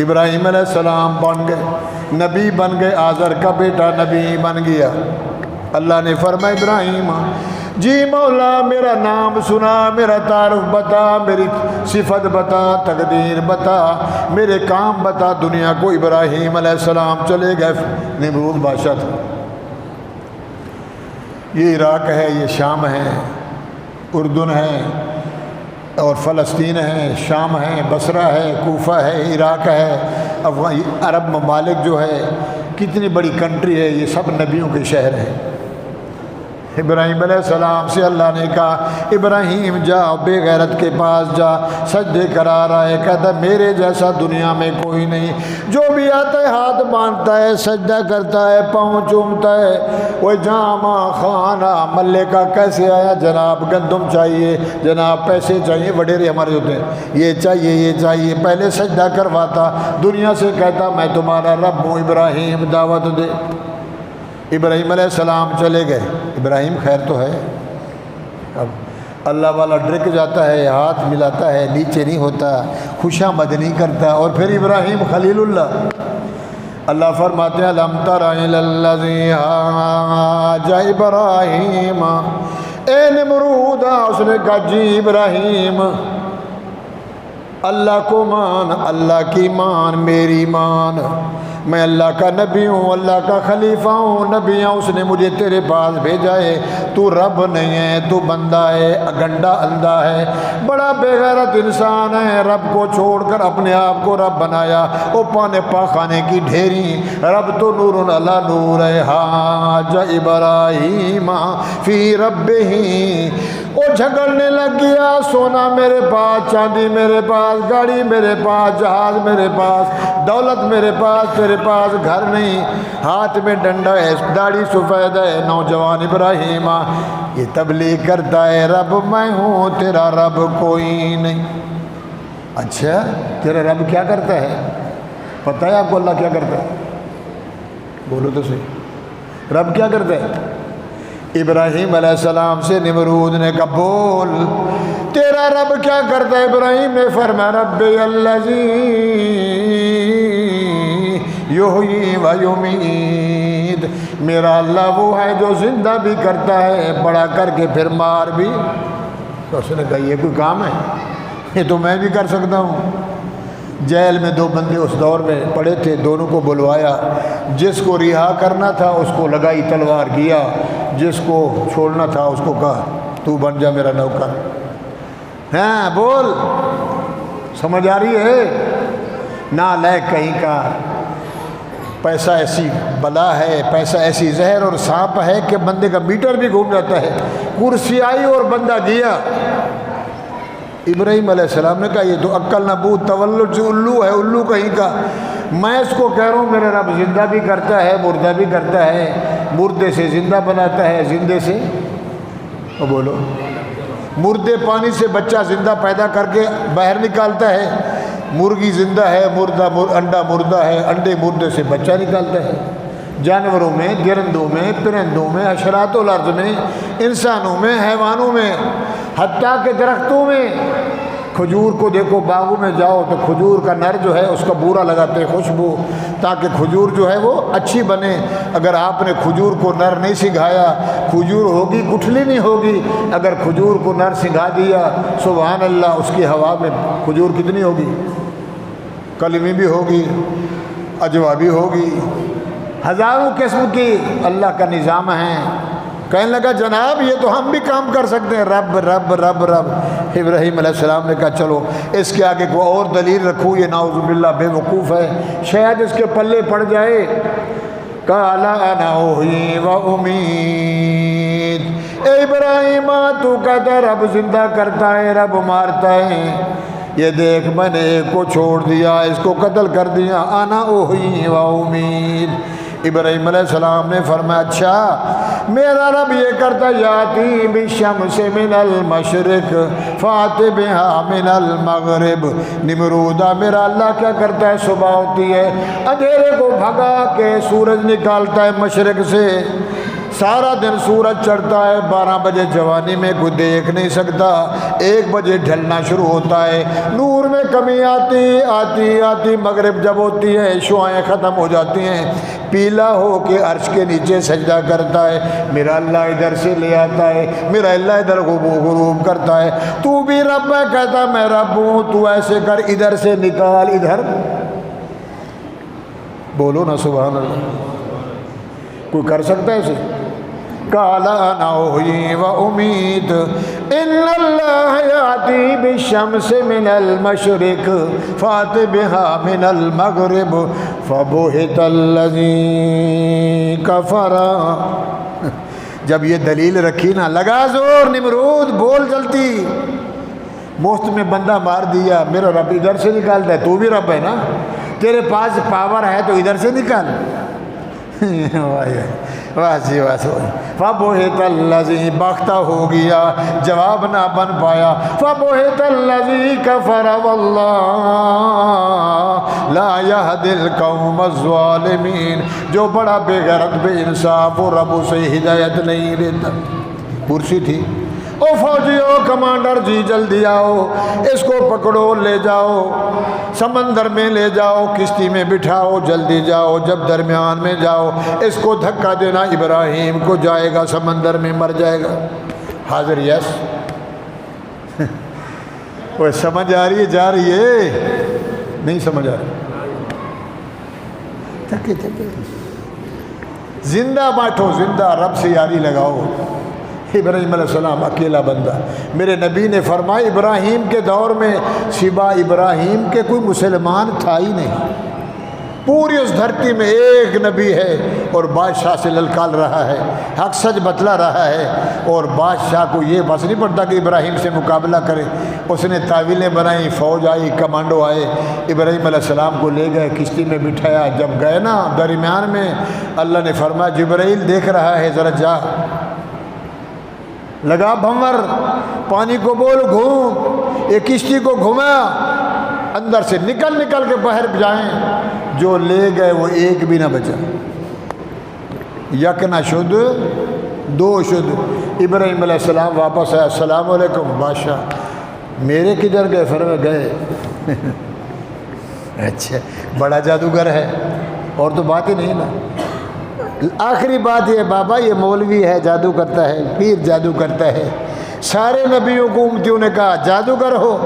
ابراہیم علیہ السلام بن گئے، نبی بن گئے، آزر کا بیٹا نبی بن گیا۔ اللہ نے فرمایا ابراہیم جی مولا میرا نام سنا، میرا تعارف بتا، میری صفت بتا، تقدیر بتا، میرے کام بتا دنیا کو۔ ابراہیم علیہ السلام چلے گئے، نمرود بادشاہ تھا۔ یہ عراق ہے، یہ شام ہے، اردن ہے اور فلسطین ہے، شام ہے، بصرہ ہے، کوفہ ہے، عراق ہے، عرب ممالک جو ہے، کتنی بڑی کنٹری ہے، یہ سب نبیوں کے شہر ہیں۔ ابراہیم علیہ السلام سے اللہ نے کہا ابراہیم جا بے غیرت کے پاس جا، سجدے کرا رہا ہے، کہتا ہے میرے جیسا دنیا میں کوئی نہیں، جو بھی آتا ہے ہاتھ باندھتا ہے، سجدہ کرتا ہے، پاؤں چومتا ہے۔ وہ جامع خانہ ملے کا کیسے آیا؟ جناب گندم چاہیے، جناب پیسے چاہیے، وڈیرے ہمارے ہوتے ہیں، یہ چاہیے یہ چاہیے، پہلے سجدہ کرواتا، دنیا سے کہتا میں تمہارا رب ہوں، ابراہیم دعوت دے۔ ابراہیم علیہ السلام چلے گئے۔ ابراہیم خیر تو ہے، اب اللہ والا ڈرک جاتا ہے، ہاتھ ملاتا ہے، نیچے نہیں ہوتا، خوشامد نہیں کرتا، اور پھر ابراہیم خلیل اللہ۔ اللہ فرماتے ہیں الم تر الی الذی حاج ابراہیم، اے نمرود، اس نے کہا جی ابراہیم اللہ کو مان، اللہ کی مان، میری مان، میں اللہ کا نبی ہوں، اللہ کا خلیفہ ہوں، نبی ہوں، اس نے مجھے تیرے پاس بھیجا ہے، تو رب نہیں ہے، تو بندہ ہے، گنڈا اندھا ہے، بڑا بے غیرت انسان ہے، رب کو چھوڑ کر اپنے آپ کو رب بنایا، او پانے پاخانے کی ڈھیری، رب تو نور علی نور ہے۔ حاج ابراہیم فی ربہ، وہ جھگڑنے لگ گیا، سونا میرے پاس، چاندی میرے پاس، گاڑی میرے پاس، جہاز میرے پاس، دولت میرے پاس، تیرے پاس گھر نہیں، ہاتھ میں ڈنڈا ہے، داڑھی سفید ہے، نوجوان ابراہیم یہ تبلیغ کرتا ہے رب میں ہوں، تیرا رب کوئی نہیں۔ اچھا تیرا رب کیا کرتا ہے؟ پتہ ہے آپ کو اللہ کیا کرتا ہے؟ بولو تو صحیح، رب کیا کرتا ہے؟ ابراہیم علیہ السلام سے نمرود نے کہا بول تیرا رب کیا کرتا ہے؟ ابراہیم نے فرمایا رب الذی یحیی و یمیت، میرا اللہ وہ ہے جو زندہ بھی کرتا ہے، بڑا کر کے پھر مار بھی۔ تو اس نے کہا یہ کوئی کام ہے؟ یہ تو میں بھی کر سکتا ہوں۔ جیل میں دو بندے اس دور میں پڑے تھے، دونوں کو بلوایا، جس کو رہا کرنا تھا اس کو لگائی تلوار کیا، جس کو چھوڑنا تھا اس کو کہا تو بن جا میرا نوکر۔ ہاں بول، سمجھ آ رہی ہے؟ نالائق کہیں کا، پیسہ ایسی بلا ہے، پیسہ ایسی زہر اور سانپ ہے کہ بندے کا میٹر بھی گھوم جاتا ہے۔ کرسی آئی اور بندہ گیا۔ ابراہیم علیہ السلام نے کہا یہ تو عقل نبود تولد سے الو ہے، الو کہیں کا، میں اس کو کہہ رہا ہوں میرا رب زندہ بھی کرتا ہے، مردہ بھی کرتا ہے، مردے سے زندہ بناتا ہے، زندے سے بولو مردے پانی سے بچہ زندہ پیدا کر کے باہر نکالتا ہے، مرغی زندہ ہے، مردہ انڈا مردہ ہے، انڈے مردے سے بچہ نکالتا ہے۔ جانوروں میں، درندوں میں، پرندوں میں، حشرات الارض میں، انسانوں میں، حیوانوں میں، حتیٰ کہ درختوں میں، کھجور کو دیکھو، باغوں میں جاؤ تو کھجور کا نر جو ہے اس کا بورا لگاتے ہیں خوشبو، تاکہ کھجور جو ہے وہ اچھی بنے۔ اگر آپ نے کھجور کو نر نہیں سنگھایا، کھجور ہوگی گٹھلی نہیں ہوگی۔ اگر کھجور کو نر سنگھا دیا سبحان اللہ، اس کی ہوا میں کھجور کتنی ہوگی، کلمی بھی ہوگی، اجوا بھی ہوگی، ہزاروں قسم کی اللہ کا نظام ہے۔ کہنے لگا جناب یہ تو ہم بھی کام کر سکتے ہیں، رب رب رب رب۔ ابراہیم علیہ السلام نے کہا چلو اس کے آگے کوئی اور دلیل رکھوں، یہ نعوذ باللہ بے وقوف ہے، شاید اس کے پلے پڑ جائے۔ قال انا احیی و امیت، اے ابراہیم تو کہتا رب زندہ کرتا ہے، رب مارتا ہے، یہ دیکھ میں نے ایک کو چھوڑ دیا، اس کو قتل کر دیا، انا احیی و امیت۔ ابراہیم علیہ السلام نے فرمایا اچھا میرا رب یہ کرتا یاتی بالشمس من المشرق فات بہا من المغرب۔ نمرودا میرا اللہ کیا کرتا ہے، صبح ہوتی ہے اندھیرے کو بھگا کے سورج نکالتا ہے مشرق سے، سارا دن سورج چڑھتا ہے، 12 بجے جوانی میں کوئی دیکھ نہیں سکتا، 1 بجے ڈھلنا شروع ہوتا ہے، نور میں کمی آتی، مغرب جب ہوتی ہے شعائیں ختم ہو جاتی ہیں، پیلا ہو کے عرش کے نیچے سجدہ کرتا ہے، میرا اللہ ادھر سے لے آتا ہے، میرا اللہ ادھر غروب کرتا ہے، تو بھی رب ہے، کہتا میں رب ہوں، تو ایسے کر، ادھر سے نکال ادھر، بولو نا سبحان اللہ، کوئی کر سکتا ہے اسے؟ قال انا احیی و امیت ان اللہ یاتی بالشمس من المشرق فات بها من المغرب فبہت الذی کفر۔ جب یہ دلیل رکھی نا، لگا زور، نمرود بول جلتی، مفت میں بندہ مار دیا، میرا رب ادھر سے نکالتا ہے، تو بھی رب ہے نا، تیرے پاس پاور ہے تو ادھر سے نکال۔ واہ جی واہ، فبہت الذی، باختہ ہو گیا، جواب نہ بن پایا، فبہت الذی کفر واللہ لا یہدی القوم الظالمین، جو بڑا بے غیرت بے انصاف اور رب سے ہدایت نہیں دیتا۔ کرسی تھی، او فوجیو، کمانڈر جی جلدی آؤ، اس کو پکڑو، لے جاؤ سمندر میں، لے جاؤ کشتی میں بٹھاؤ، جلدی جاؤ، جب درمیان میں جاؤ اس کو دھکا دینا، ابراہیم کو جائے گا سمندر میں، مر جائے گا۔ حاضر؟ یس۔ وہ سمجھ آ رہی ہے؟ جا رہی ہے؟ نہیں سمجھ آ رہی؟ تھکے زندہ بیٹھو، زندہ رب سے یاری لگاؤ۔ ابراہیم علیہ السلام اکیلا بندہ، میرے نبی نے فرمایا ابراہیم کے دور میں سوا ابراہیم کے کوئی مسلمان تھا ہی نہیں، پوری اس دھرتی میں ایک نبی ہے اور بادشاہ سے للکار رہا ہے، حق سچ بتلا رہا ہے، اور بادشاہ کو یہ بس نہیں پڑتا کہ ابراہیم سے مقابلہ کرے، اس نے تعویلیں بنائیں، فوج آئی، کمانڈو آئے، ابراہیم علیہ السلام کو لے گئے، کشتی میں بٹھایا، جب گئے نا درمیان میں، اللہ نے فرمایا جبرائیل دیکھ رہا ہے، ذرا جا، لگا بھنور، پانی کو بول گھوم، یہ کشتی کو گھما، اندر سے نکل کے باہر جائیں، جو لے گئے وہ ایک بھی نہ بچا، یک نہ شد دو شد۔ ابراہیم علیہ السلام واپس آیا، السلام علیکم بادشاہ، میرے کدھر گئے؟ فرمایا گئے۔ اچھا، بڑا جادوگر ہے، اور تو بات ہی نہیں نا۔ آخری بات یہ بابا، یہ مولوی ہے جادو کرتا ہے، پیر جادو کرتا ہے، سارے نبیوں کو امتیوں نے کہا جادوگر ہو،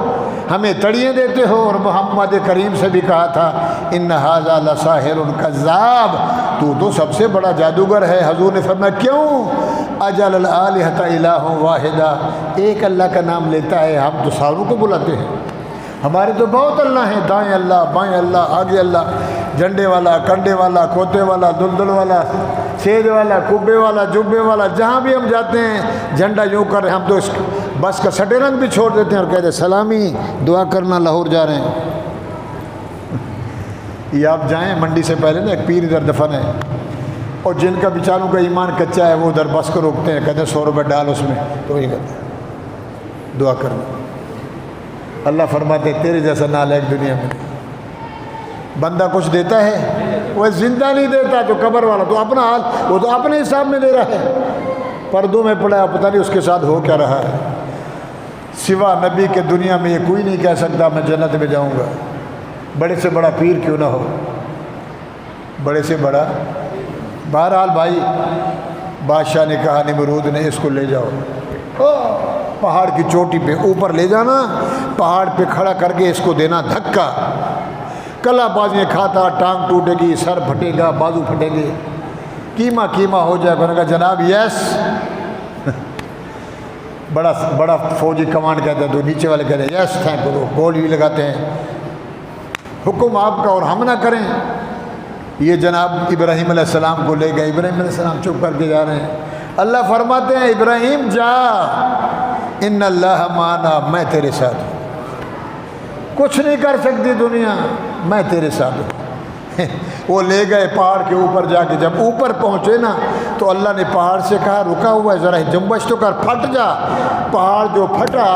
ہمیں تڑیاں دیتے ہو، اور محمد کریم سے بھی کہا تھا ان ھذا لساحر کذاب، تو سب سے بڑا جادوگر ہے۔ حضور نے فرمایا کیوں؟ اجعل الآلہۃ الہ واحدہ، ایک اللہ کا نام لیتا ہے، ہم تو ساروں کو بلاتے ہیں، ہمارے تو بہت اللہ ہیں، دائیں اللہ، بائیں اللہ، آگے اللہ، جھنڈے والا، کنڈے والا، کھوتے والا، دلدل والا، سیج والا، کبے والا، جبے والا، جہاں بھی ہم جاتے ہیں جھنڈا یوں کر رہے ہیں، ہم تو اس بس کا سٹے رنگ بھی چھوڑ دیتے ہیں اور کہتے ہیں سلامی، دعا کرنا، لاہور جا رہے ہیں۔ یہ آپ جائیں منڈی سے پہلے نا، ایک پیر ادھر دفن ہے، اور جن کا بیچاروں کا ایمان کچا ہے وہ ادھر بس کو روکتے ہیں، کہتے ہیں 100 روپے ڈال اس میں، تو یہ کہتے ہیں دعا کرنا۔ اللہ فرماتے تیرے جیسا نالائق دنیا میں بندہ کچھ دیتا ہے، وہ زندہ نہیں دیتا، تو قبر والا تو اپنا حال، وہ تو اپنے حساب میں دے رہا ہے، پردوں میں پڑا ہے، پتہ نہیں اس کے ساتھ ہو کیا رہا ہے۔ سوا نبی کے دنیا میں یہ کوئی نہیں کہہ سکتا میں جنت میں جاؤں گا، بڑے سے بڑا پیر کیوں نہ ہو، بڑے سے بڑا۔ بہرحال بھائی، بادشاہ نے کہا نمرود نے اس کو لے جاؤ، پہاڑ کی چوٹی پہ اوپر لے جانا، پہاڑ پہ کھڑا کر کے اس کو دینا دھکا، کلا بازیاں کھاتا، ٹانگ ٹوٹے گی، سر پھٹے گا، بازو پھٹیں گے، کیما ہو جائے۔ میں نے کہا جناب یس۔ بڑا فوجی کمانڈ کہتے ہیں، تو نیچے والے کہتے ہیں یس تھینک یو، گول بھی لگاتے ہیں، حکم آپ کا اور ہم نہ کریں۔ یہ جناب ابراہیم علیہ السلام کو لے گئے، ابراہیم علیہ السلام چپ کر کے جا رہے ہیں، اللہ فرماتے ہیں ابراہیم جا، ان اللہ معنا، میں تیرے ساتھ ہوں، کچھ نہیں کر سکتی دنیا، میں تیرے ساتھ ہوں۔ وہ لے گئے پہاڑ کے اوپر، جا کے جب اوپر پہنچے نا تو اللہ نے پہاڑ سے کہا رکا ہوا ہے، ذرا جنبش تو کر، پھٹ جا۔ پہاڑ جو پھٹا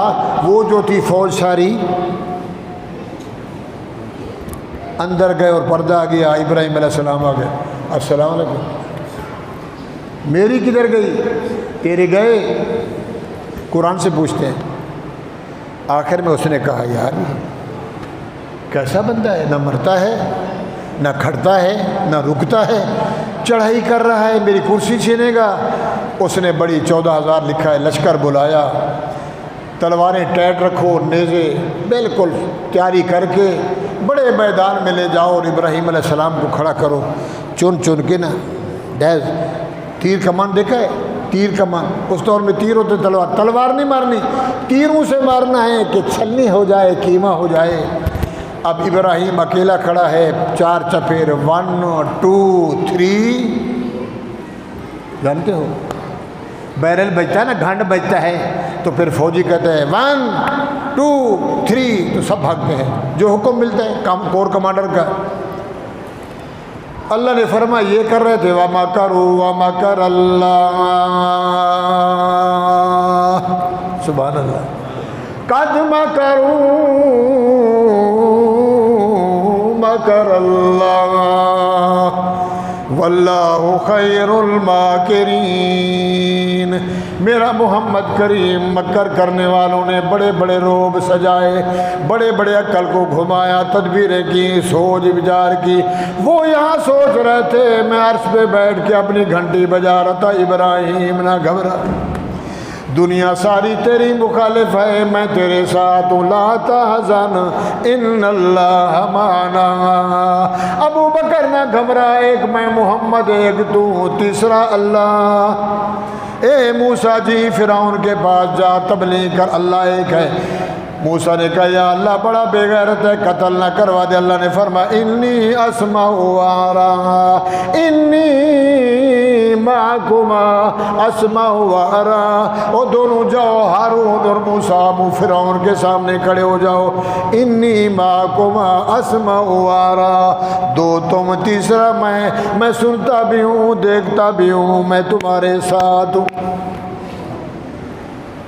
وہ جو تھی فوج ساری اندر گئے اور پردہ آ گیا، ابراہیم علیہ السلام آ گئے، السلام علیکم، میری کدھر گئی؟ تیرے گئے؟ قرآن سے پوچھتے ہیں۔ آخر میں اس نے کہا یار کیسا بندہ ہے، نہ مرتا ہے نہ کھڑتا ہے نہ رکتا ہے، چڑھائی کر رہا ہے، میری کرسی چھینے گا۔ اس نے بڑی 14,000 لکھا ہے لشکر بلایا، تلواریں ٹائٹ رکھو، نیزے بالکل تیاری کر کے بڑے میدان میں لے جاؤ اور ابراہیم علیہ السلام کو کھڑا کرو، چن چن کے نا ڈیز تیر کمان دیکھا ہے؟ تیر کمان اس دور میں تیر ہوتے، تلوار نہیں مارنی، تیروں سے مارنا ہے کہ چھلنی ہو جائے، قیمہ ہو جائے۔ اب ابراہیم اکیلا کھڑا ہے، 4 چپیر 1 2 3 جانتے ہو بیرل بجتا ہے نا، گھنٹ بجتا ہے تو پھر فوجی کہتا ہے 1 2 3 تو سب بھاگتے ہیں، جو حکم ملتا ہے کور کمانڈر کا۔ اللہ نے فرمایا یہ کر رہے تھے وَمَكَرُوا وَمَكَرَ اللَّهُ، سبحان اللہ، قَدْ مَكَرُوا مَكَرَ اللَّهُ وَاللَّهُ خَيْرُ الْمَاكِرِينَ۔ میرا محمد کریم مکر کرنے والوں نے بڑے بڑے روب سجائے، بڑے بڑے عقل کو گھمایا، تدبیریں کی، سوچ بچار کی۔ وہ یہاں سوچ رہے تھے، میں عرش پہ بیٹھ کے اپنی گھنٹی بجا رہا تھا، ابراہیم نہ گھبرا، دنیا ساری تیری مخالف ہے، میں تیرے ساتھ ہوں، لا تحزن ان اللہ معنا۔ ابو بکر نہ گھبرا، ایک میں محمد، ایک تو، تیسرا اللہ۔ اے موسیٰ جی فرعون کے پاس جا، تبلیغ کر، اللہ ایک ہے۔ موسیٰ نے کہا یا اللہ بڑا بے غیرت ہے، قتل نہ کروا دے۔ اللہ نے فرمایا انی اسمع وارا، انی معکما اسمع وارا۔ وہ دونوں جاؤ، ہارون اور موسیٰ فرعون کے سامنے کھڑے ہو جاؤ، انی معکما اسمع وارا، 2 تم تیسرا میں سنتا بھی ہوں دیکھتا بھی ہوں، میں تمہارے ساتھ ہوں۔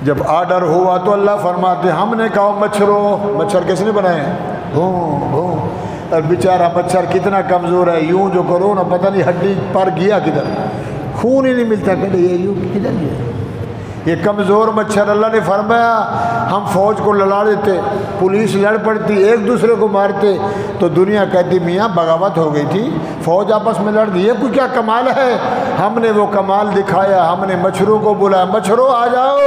جب آرڈر ہوا تو اللہ فرماتے ہم نے کہا مچھر کس نے بنائے؟ اور بیچارہ مچھر کتنا کمزور ہے، یوں جو کرو نا پتہ نہیں ہڈی پر گیا کدھر، خون ہی نہیں ملتا، کہ یہ یوں کدھر گیا یہ کمزور مچھر۔ اللہ نے فرمایا ہم فوج کو لڑا دیتے، پولیس لڑ پڑتی، ایک دوسرے کو مارتے تو دنیا کہتی میاں بغاوت ہو گئی تھی، فوج آپس میں لڑ دی، یہ کوئی کیا کمال ہے؟ ہم نے وہ کمال دکھایا، ہم نے مچھروں کو بلایا، مچھروں آ جاؤ،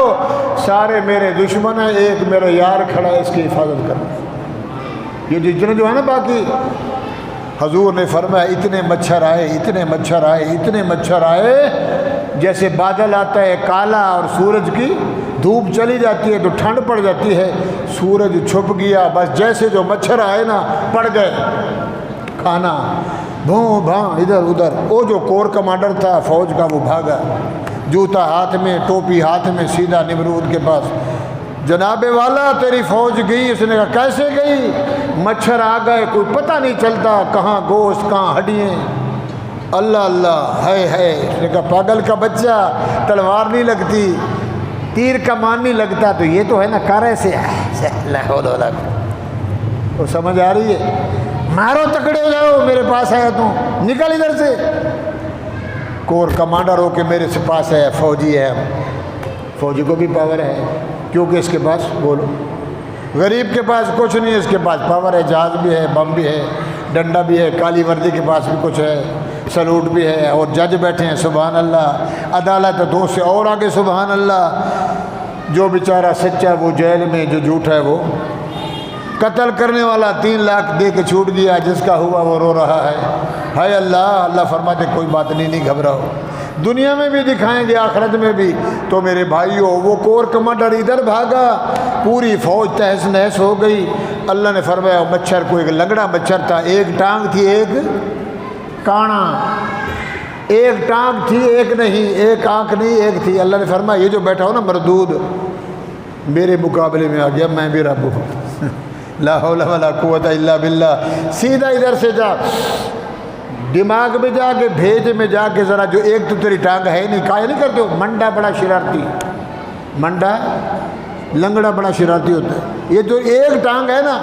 سارے میرے دشمن ہیں، ایک میرا یار کھڑا ہے، اس کی حفاظت کرنا۔ یہ جتنے جو ہے نا باقی، حضور نے فرمایا اتنے مچھر آئے، اتنے مچھر آئے، اتنے مچھر آئے، جیسے بادل آتا ہے کالا اور سورج کی دھوپ چلی جاتی ہے تو ٹھنڈ پڑ جاتی ہے، سورج چھپ گیا، بس جیسے جو مچھر آئے نا پڑ گئے کھانا، بھوں بھاں ادھر ادھر۔ وہ جو کور کمانڈر تھا فوج کا وہ بھاگا، جوتا ہاتھ میں، ٹوپی ہاتھ میں، سیدھا نمرود کے پاس، جناب والا تیری فوج گئی؟ اس نے کہا کیسے گئی؟ مچھر آ گئے، کوئی پتہ نہیں چلتا کہاں گوشت کہاں ہڈیاں۔ اللہ اللہ ہے۔ اس نے کہا پاگل کا بچہ، تلوار نہیں لگتی، تیر کمان نہیں لگتا، تو یہ تو ہے نا کرے سے وہ سمجھ آ رہی ہے؟ مارو تکڑے ہو جاؤ، میرے پاس آیا تو نکل ادھر سے۔ کور کمانڈر ہو کے میرے سے پاس ہے، فوجی ہے، فوجی کو بھی پاور ہے کیونکہ اس کے پاس، بولو غریب کے پاس کچھ نہیں، اس کے پاس پاور ہے، جہاز بھی ہے، بم بھی ہے، ڈنڈا بھی ہے، کالی وردی کے پاس بھی کچھ ہے، سلوٹ بھی ہے، اور جج بیٹھے ہیں، سبحان اللہ، عدالت دو سے اور آگے، سبحان اللہ۔ جو بیچارہ سچا وہ جیل میں، جو جھوٹا ہے وہ قتل کرنے والا 3 لاکھ دے کے چھوٹ گیا، جس کا ہوا وہ رو رہا ہے، ہائے اللہ۔ اللہ فرماتے کوئی بات نہیں گھبراؤ، دنیا میں بھی دکھائیں گے آخرت میں بھی۔ تو میرے بھائیوں وہ کور کمانڈر ادھر بھاگا، پوری فوج تہس نہس ہو گئی۔ اللہ نے فرمایا مچھر کو، ایک لنگڑا مچھر تھا، ایک ٹانگ تھی ایک کانا، ایک ٹانگ تھی ایک نہیں، ایک آنکھ نہیں ایک تھی۔ اللہ نے فرمایا یہ جو بیٹھا ہو نا مردود، میرے مقابلے میں آ گیا، میں بھی رب ہوں، لا حول ولا قوت الا باللہ۔ سیدھا ادھر سے جا، دماغ میں جا کے، بھیج میں جا کے ذرا، جو ایک تو تیری ٹانگ ہے نہیں، کایا نہیں کرتے ہو، منڈا بڑا شرارتی، منڈا لنگڑا بڑا شرارتی ہوتا ہے، یہ جو ایک ٹانگ ہے نا،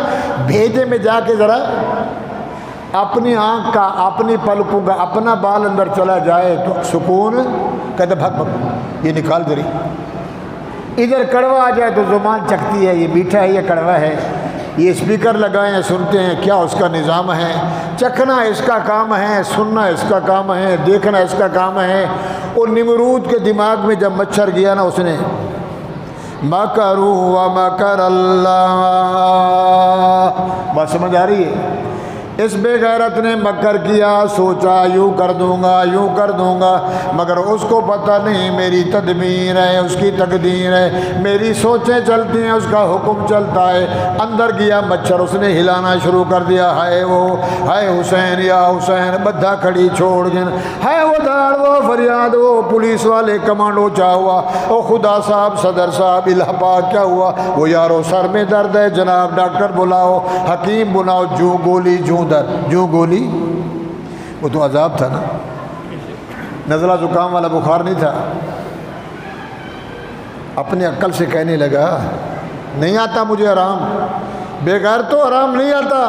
بھیجے میں جا کے ذرا اپنی آنکھ کا، اپنی پلکوں کا اپنا بال اندر چلا جائے تو سکون، کہتے بھگ بھگ یہ نکال دے رہی، ادھر کڑوا آ جائے تو زبان چکتی ہے، یہ میٹھا ہے یہ کڑوا ہے، یہ اسپیکر لگائے ہیں سنتے ہیں، کیا اس کا نظام ہے؟ چکھنا اس کا کام ہے، سننا اس کا کام ہے، دیکھنا اس کا کام ہے۔ اور نمرود کے دماغ میں جب مچھر گیا نا، اس نے مکروا ومکر اللہ، بات سمجھ آ رہی ہے؟ اس بے غیرت نے مکر کیا، سوچا یوں کر دوں گا یوں کر دوں گا، مگر اس کو پتہ نہیں میری تدبیر ہے، اس کی تقدیر ہے، میری سوچیں چلتی ہیں، اس کا حکم چلتا ہے۔ اندر گیا مچھر، اس نے ہلانا شروع کر دیا، ہائے وہ ہائے حسین یا حسین، بدھا کھڑی چھوڑ گن، ہائے وہ دھاڑ وہ فریاد، وہ پولیس والے کمانڈو چاہ ہوا، او خدا صاحب صدر صاحب الہپا کیا ہوا؟ وہ یارو سر میں درد ہے جناب، ڈاکٹر بلاؤ، حکیم بلاؤ، جو گولی جو در جو گولی، وہ تو عذاب تھا نا، نزلہ زکام والا بخار نہیں تھا۔ اپنے عقل سے کہنے لگا نہیں آتا مجھے آرام، بے غیر تو آرام نہیں آتا۔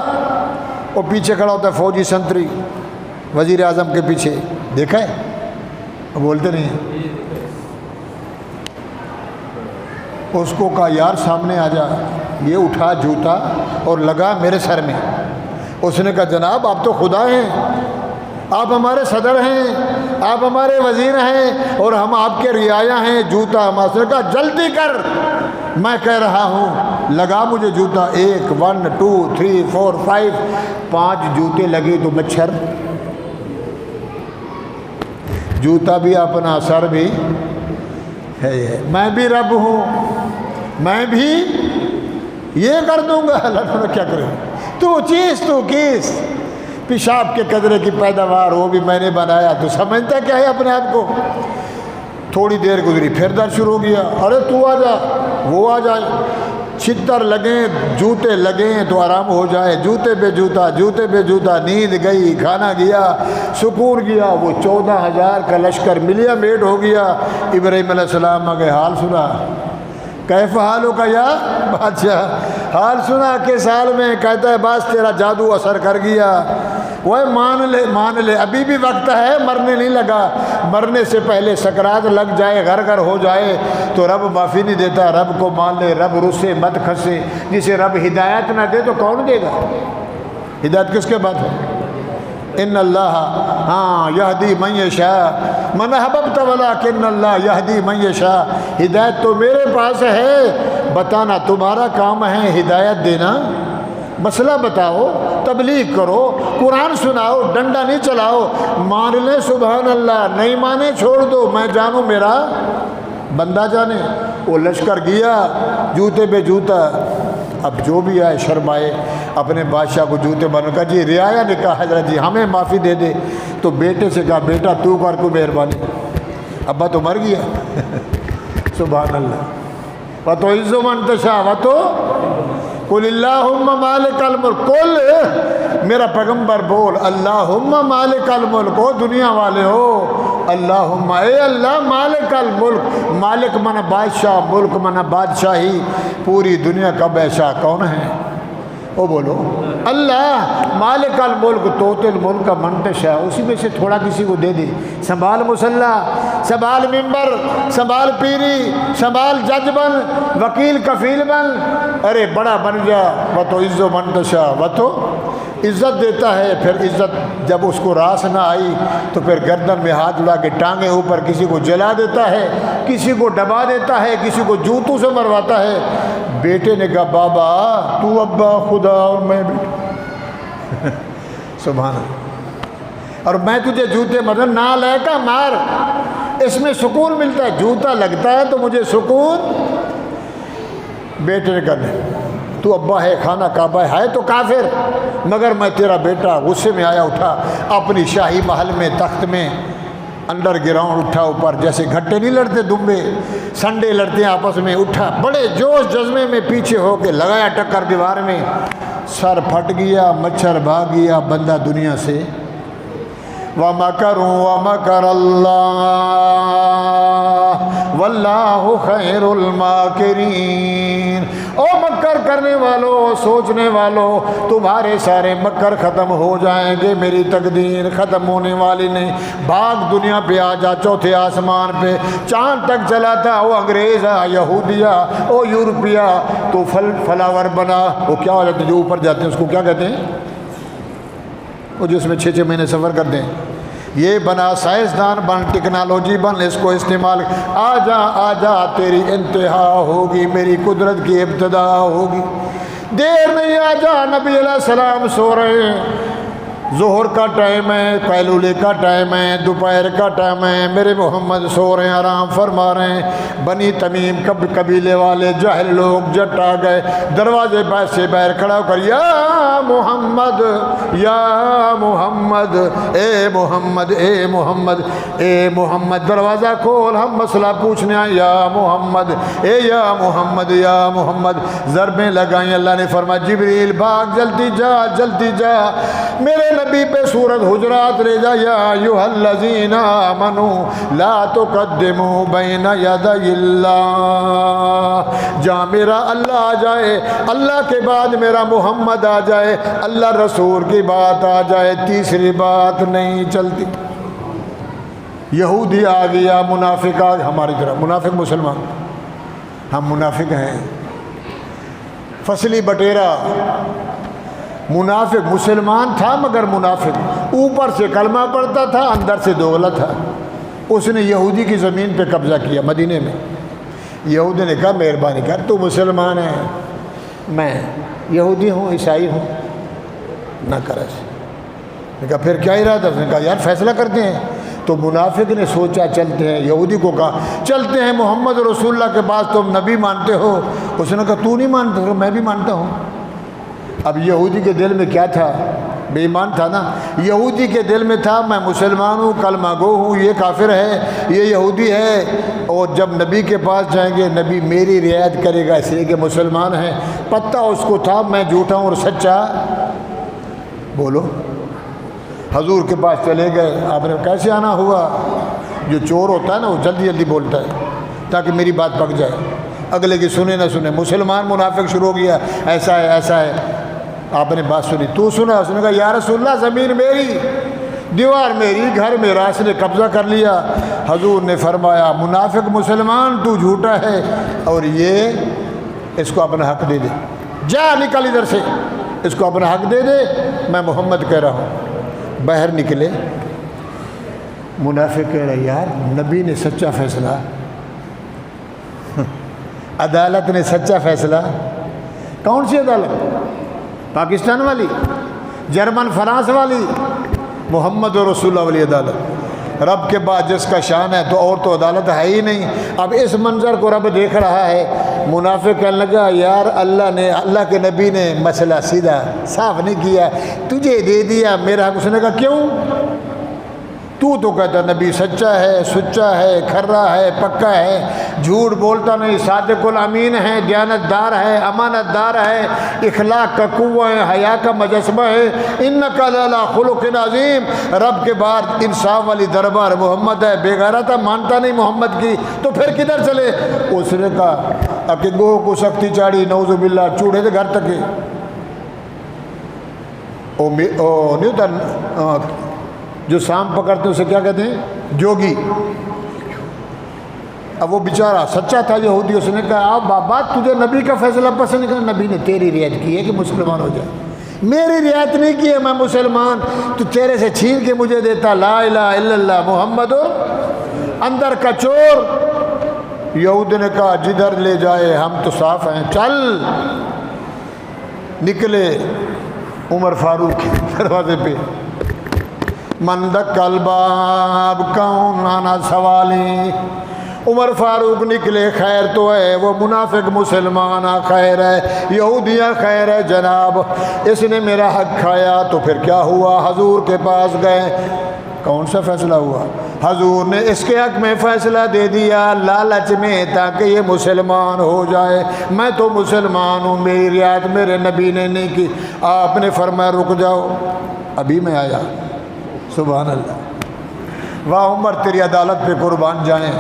وہ پیچھے کھڑا ہوتا ہے فوجی سنتری وزیر اعظم کے پیچھے، دیکھا ہے؟ وہ بولتے نہیں ہیں۔ اس کو کہا یار سامنے آ جا، یہ اٹھا جوتا اور لگا میرے سر میں۔ اس نے کہا جناب آپ تو خدا ہیں، آپ ہمارے صدر ہیں، آپ ہمارے وزیر ہیں، اور ہم آپ کے رعایا ہیں، جوتا ہمارے۔ اس نے کہا جلدی کر، میں کہہ رہا ہوں، لگا مجھے جوتا، 1 1 2 3 4 5 5 جوتے لگے تو مچھر، جوتا بھی اپنا، سر بھی ہے، میں بھی رب ہوں، میں بھی یہ کر دوں گا۔ اللہ تعالیٰ کیا کرے، تو چیز تو کیس، پیشاب کے قدرے کی پیداوار وہ بھی میں نے بنایا، تو سمجھتا کیا ہے اپنے آپ کو؟ تھوڑی دیر گزری پھر درد شروع ہو گیا، ارے تو آ جا، وہ آ جائے، چھتر لگیں جوتے لگیں تو آرام ہو جائے، جوتے پہ جوتا، جوتے پہ جوتا، نیند گئی، کھانا گیا، سکون گیا۔ وہ 14,000 کا لشکر ملیا میٹ ہو گیا۔ ابراہیم علیہ السلام کے حال سنا، کیف حالوں کا یا بادشاہ، حال سنا کس حال میں؟ کہتا ہے بس تیرا جادو اثر کر گیا۔ وہ مان لے ابھی بھی وقت ہے، مرنے نہیں لگا، مرنے سے پہلے سکرات لگ جائے، گھر گھر ہو جائے تو رب معافی نہیں دیتا۔ رب کو مان لے، رب رسے مت کھسے، جسے رب ہدایت نہ دے تو کون دے گا؟ ہدایت کس کے بعد ہے؟ ان اللہ ہاں یہدی من یشاء من احببت ولکن اللہ یہدی من یشاء، ہدایت تو میرے پاس ہے، بتانا تمہارا کام ہے، ہدایت دینا، مسئلہ بتاؤ، تبلیغ کرو، قرآن سناؤ، ڈنڈا نہیں چلاؤ، مان لیں سبحان اللہ، نہیں مانے چھوڑ دو، میں جانوں میرا بندہ جانے۔ وہ لشکر گیا، جوتے پہ جوتا، اب جو بھی آئے شرمائے، اپنے بادشاہ کو جوتے بن کر جی رعایا نے کہا حضرت جی ہمیں معافی دے دے، تو بیٹے سے کہا بیٹا تو کر کو مہربانی، ابا تو مر گیا۔ سبحان اللہ۔ وَتُعِزُّ مَن تَشَاءُ قُلِ اللَّهُمَّ مَالِكَ الْمُلْكِ، قل میرا پیغمبر بول اللہم مالک الملک، او دنیا والے ہو، اللہم اے اللہ مالک الملک، مالک منا بادشاہ، ملک منا بادشاہی، پوری دنیا کا بادشاہ کون ہے؟ وہ بولو اللہ مالک الملک توت الملک من تشاء، اسی میں سے تھوڑا کسی کو دے دے، سنبھال مصلی، سنبھال ممبر، سنبھال پیری، سنبھال جج بن، وکیل کفیل بن، ارے بڑا بن جا۔ وَتُعِزُّ مَن تَشَاءُ، وہ تو عزت دیتا ہے، پھر عزت جب اس کو راس نہ آئی تو پھر گردن میں ہاتھ اڑا کے ٹانگیں اوپر، کسی کو جلا دیتا ہے، کسی کو دبا دیتا ہے، کسی کو جوتوں سے مرواتا ہے۔ بیٹے نے کہا بابا تو ابا خدا اور میں بیٹا، سبحان اللہ، اور میں تجھے جوتے مطلب نہ لے کا مار، اس میں سکون ملتا ہے، جوتا لگتا ہے تو مجھے سکون۔ بیٹے نے کہا تو ابا ہے، کھانا کعبہ ہے تو کافر، مگر میں تیرا بیٹا۔ غصے میں آیا، اٹھا اپنی شاہی محل میں تخت میں انڈر گراؤنڈ اٹھا اوپر، جیسے گھٹے نہیں لڑتے دمبے سنڈے لڑتے ہیں آپس میں، اٹھا بڑے جوش جذبے میں، پیچھے ہو کے لگایا ٹکر دیوار میں، سر پھٹ گیا، مچھر بھاگ گیا، بندہ دنیا سے وَمَكَرُوا وَمَكَرَ اللَّهُ وَاللَّهُ خَيْرُ الْمَاكِرِينَ۔ او مکر کرنے والوں، سوچنے والوں، تمہارے سارے مکر ختم ہو جائیں گے، میری تقدیر ختم ہونے والی نہیں۔ بھاگ دنیا پہ آ جا، چوتھے آسمان پہ، چاند تک چلا تھا، او انگریزا، یہودیا، او یورپیا، تو فلاور بنا۔ وہ کیا ہو جاتے ہیں جو اوپر جاتے ہیں، اس کو کیا کہتے ہیں؟ وہ جس میں 6 مہینے سفر کرتے ہیں۔ یہ بنا، سائنسدان بن، ٹیکنالوجی بن، اس کو استعمال۔ آ جا تیری انتہا ہوگی، میری قدرت کی ابتدا ہوگی۔ دیر نہیں، آ جا۔ نبی علیہ السلام سو رہے ہیں، ظہر کا ٹائم ہے، قیلولے کا ٹائم ہے، دوپہر کا ٹائم ہے، میرے محمد سو رہے ہیں، آرام فرما رہے ہیں۔ بنی تمیم قبیلے والے جاہل لوگ جٹ آ گئے، دروازے پاس سے باہر کھڑا ہو کر یا محمد، یا محمد، اے محمد، اے محمد، اے محمد، دروازہ کھول، ہم مسئلہ پوچھنے آئے، یا محمد، اے یا محمد، یا محمد۔ ضربیں لگائیں، اللہ نے فرمایا جبریل بھاگ، جلدی جا، جلدی جا، میرے نبی پہ سورۃ حجرات لے جا۔ یا ایھا الذین آمنوا لا تقدموا بین یدی اللہ۔ جہاں میرا اللہ آ جائے، اللہ کے بعد میرا محمد آ جائے، اللہ رسول کی بات آ جائے، تیسری بات نہیں چلتی۔ یہودی آ گیا، منافق آ گیا، ہماری طرح منافق مسلمان، ہم منافق ہیں، فصلی بٹیرا۔ منافق مسلمان تھا مگر منافق، اوپر سے کلمہ پڑھتا تھا، اندر سے دوغلا تھا۔ اس نے یہودی کی زمین پہ قبضہ کیا مدینے میں۔ یہودی نے کہا مہربانی کر، تو مسلمان ہے، میں یہودی ہوں، عیسائی ہوں، نہ کر ایسے۔ نے کہا پھر کیا ارادہ؟ اس نے کہا یار فیصلہ کرتے ہیں۔ تو منافق نے سوچا چلتے ہیں، یہودی کو کہا چلتے ہیں محمد رسول اللہ کے پاس، تم نبی مانتے ہو؟ اس نے کہا تو نہیں مانتا؟ میں بھی مانتا ہوں۔ اب یہودی کے دل میں کیا تھا؟ بے ایمان تھا نا۔ یہودی کے دل میں تھا میں مسلمان ہوں، کلمہ گو ہوں، یہ کافر ہے، یہ یہودی ہے، اور جب نبی کے پاس جائیں گے نبی میری رعایت کرے گا، اس لیے کہ مسلمان ہیں۔ پتہ اس کو تھا میں جھوٹا ہوں اور سچا بولو۔ حضور کے پاس چلے گئے۔ آپ نے کیسے آنا ہوا؟ جو چور ہوتا ہے نا وہ جلدی جلدی بولتا ہے تاکہ میری بات پک جائے، اگلے کی سنے نہ سنے۔ مسلمان منافق شروع ہو گیا، ایسا ہے ایسا ہے۔ آپ نے بات سنی، تو سنا؟ اس نے کہا یا رسول اللہ زمین میری، دیوار میری، گھر میرا، اس نے قبضہ کر لیا۔ حضور نے فرمایا منافق مسلمان تو جھوٹا ہے، اور یہ اس کو اپنا حق دے دے، جا نکل ادھر سے، اس کو اپنا حق دے دے، میں محمد کہہ رہا ہوں۔ باہر نکلے، منافق کہہ رہے یار نبی نے سچا فیصلہ، عدالت نے سچا فیصلہ۔ کون سی عدالت؟ پاکستان والی، جرمن فرانس والی، محمد رسول اللہ والی عدالت۔ رب کے بعد جس کا شان ہے تو اور تو عدالت ہے ہی نہیں۔ اب اس منظر کو رب دیکھ رہا ہے۔ منافق کہنے لگا یار اللہ کے نبی نے مسئلہ سیدھا صاف نہیں کیا، تجھے دے دیا میرا حق۔ اس نے کہا کیوں؟ تو کہتا نبی سچا ہے، سچا ہے، کھرا ہے، پکا ہے، جھوٹ بولتا نہیں، صادق الامین ہے، دیانت دار ہے، امانت دار ہے، اخلاق کا قوہ ہے، حیا کا مجسمہ ہے، انک لعلی خلق عظیم۔ رب کے بعد انصاف والی دربار محمد ہے، بے غیرت ہے، مانتا نہیں محمد کی، تو پھر کدھر چلے؟ اس نے کہا کہ گوہ کو سختی چاڑی، نعوذ باللہ، چوڑے تھے گھر تک۔ نہیں ہوتا جو سام پکڑتے ہیں اسے کیا کہتے ہیں؟ جوگی۔ اب وہ بیچارہ سچا تھا یہودی، اس نے کہا آپ بابا تجھے نبی کا فیصلہ پسند نہیں کرنا، نبی نے تیری رعایت کی ہے کہ مسلمان ہو جائے، میری رعایت نہیں کی ہے، میں مسلمان، تو تیرے سے چھین کے مجھے دیتا لا الہ الا اللہ محمد اندر کا چور۔ یہودی نے کہا جدھر لے جائے ہم تو صاف ہیں، چل۔ نکلے عمر فاروق کے دروازے پہ، من دق الباب کون آنا سوالی۔ عمر فاروق نکلے، خیر تو ہے، وہ منافق مسلمان خیر ہے، یہودیاں خیر ہے جناب، اس نے میرا حق کھایا تو پھر کیا ہوا؟ حضور کے پاس گئے، کون سا فیصلہ ہوا؟ حضور نے اس کے حق میں فیصلہ دے دیا لالچ میں تاکہ یہ مسلمان ہو جائے۔ میں تو مسلمان ہوں، میری رعایت میرے نبی نے نہیں کی۔ آپ نے فرمایا رک جاؤ، ابھی میں آیا۔ سبحان اللہ، واہ عمر تیری عدالت پہ قربان جائیں۔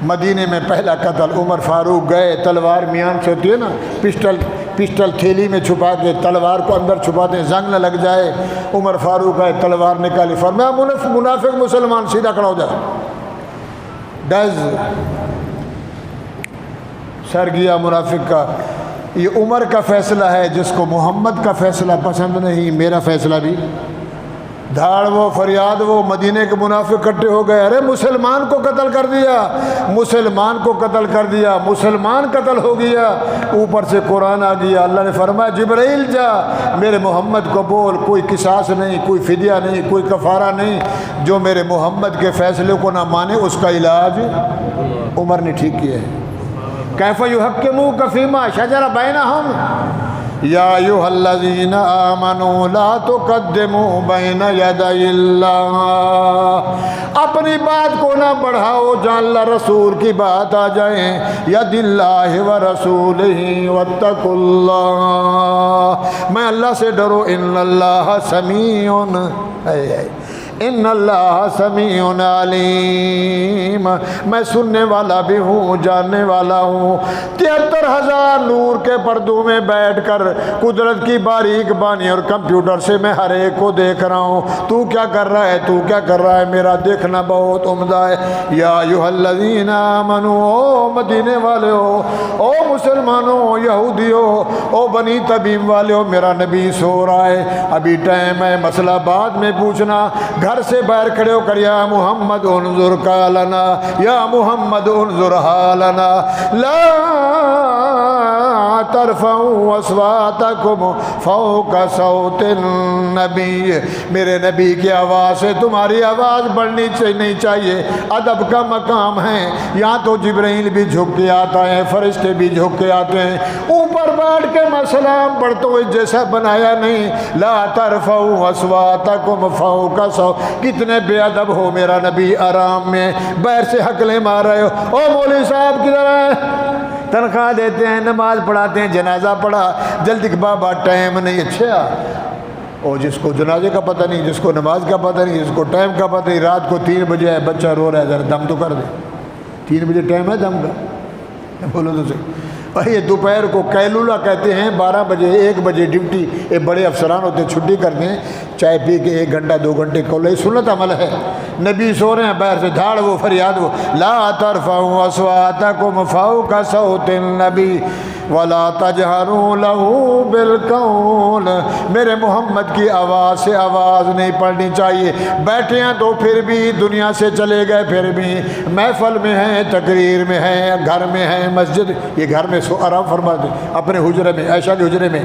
مدینے میں پہلا قتل عمر فاروق گئے، تلوار میان سے ہوتی ہے نا، پسٹل تھیلی میں چھپا کے تلوار کو اندر چھپاتے ہیں زنگ نہ لگ جائے۔ عمر فاروق آئے، تلوار نکالی، فرمایا منافق مسلمان سیدھا کھڑا ہو جائے، ڈز سر گیا منافق کا۔ یہ عمر کا فیصلہ ہے، جس کو محمد کا فیصلہ پسند نہیں، میرا فیصلہ بھی دھاڑ وہ فریاد وہ۔ مدینے کے منافق اکٹھے ہو گئے، ارے مسلمان کو قتل کر دیا، مسلمان کو قتل کر دیا، مسلمان قتل ہو گیا۔ اوپر سے قرآن آ گیا، اللہ نے فرمایا جبرائیل جا میرے محمد کو بول، کوئی قصاص نہیں، کوئی فدیہ نہیں، کوئی کفارہ نہیں، جو میرے محمد کے فیصلے کو نہ مانے اس کا علاج عمر نے ٹھیک کیا ہے۔ کیف یحکموک فیما شجر بینہم یا ایھا الذین آمنوا لا تقدموا بین یدی اللہ۔ اپنی بات کو نہ بڑھاؤ جہاں اللہ رسول کی بات آ جائیں۔ ید اللہ ورسولہ واتقوا اللہ، میں اللہ سے ڈرو، ان اللہ سمیع، ان اللہ سمیع علیم، میں سننے والا بھی ہوں، جاننے والا ہوں۔ 73,000 نور کے پردوں میں بیٹھ کر قدرت کی باریک بانی اور کمپیوٹر سے میں ہر ایک کو دیکھ رہا ہوں، تو کیا کر رہا ہے، تو کیا کر رہا ہے، میرا دیکھنا بہت عمدہ ہے۔ یا ایھا الذین آمنوا، او مدینے والے ہو، او مسلمانوں، یہودیوں، او بنی تمیم والے ہو، میرا نبی سو رہا ہے، ابھی ٹائم ہے، مسئلہ بعد میں پوچھنا۔ گھر سے باہر کھڑے ہو کر یا محمد انظر قالنا، یا محمد انظر حالنا، لا ترفعوا اصواتکم فوق صوت النبی، میرے نبی کی آواز سے تمہاری آواز بڑھنی نہیں چاہیے، ادب کا مقام ہے۔ یہاں تو جبرائیل بھی جھک کے آتا ہے، فرشتے بھی جھک کے آتے ہیں، اوپر بیٹھ کے میں سلام پڑھتا ہوں جیسا بنایا نہیں۔ لا ترفعوا اصواتکم فوق صوت، کتنے بے ادب ہو، میرا نبی آرام میں باہر سے حقلیں مار رہے ہو، او مولوی صاحب کدھر ہے، تنخواہ دیتے ہیں، نماز پڑھاتے ہیں، جنازہ پڑھا، جلدی بابا ٹائم نہیں۔ اچھا، اور جس کو جنازے کا پتہ نہیں، جس کو نماز کا پتہ نہیں، جس کو ٹائم کا پتہ نہیں، رات کو 3 بجے ہے، بچہ رو رہا ہے، ذرا دم تو کر دے، 3 بجے ٹائم ہے دم کا، بولو تو صحیح۔ اور یہ دوپہر کو قیلولہ کہتے ہیں، 12 بجے 1 بجے ڈیوٹی، یہ بڑے افسران ہوتے ہیں، چھٹی کرتے ہیں، چائے پی کے 1 گھنٹہ 2 گھنٹے کولے، سنت عمل ہے۔ نبی سو رہے ہیں، باہر سے دھاڑ وہ فریاد وہ، لا ترفعوا اصواتکم فوق صوت النبی ولا تجہروا لہ بالقول، میرے محمد کی آواز سے آواز نہیں پڑھنی چاہیے۔ بیٹھے ہیں تو پھر بھی، دنیا سے چلے گئے پھر بھی، محفل میں ہیں، تقریر میں ہیں، گھر میں ہیں، مسجد، یہ گھر میں سو آرام فرماتے اپنے حجرے میں، عائشہ کے حجرے میں۔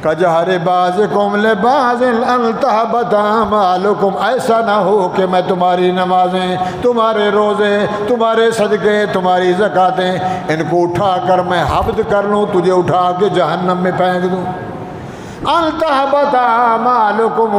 کجہر بعضکم لبعض ان تحبط اعمالکم، ایسا نہ ہو کہ میں تمہاری نمازیں، تمہارے روزے، تمہارے صدقے، تمہاری زکاتیں، ان کو اٹھا کر میں حبط کر لوں، تجھے اٹھا کے جہنم میں پھینک دوں۔ ان تحبط اعمالکم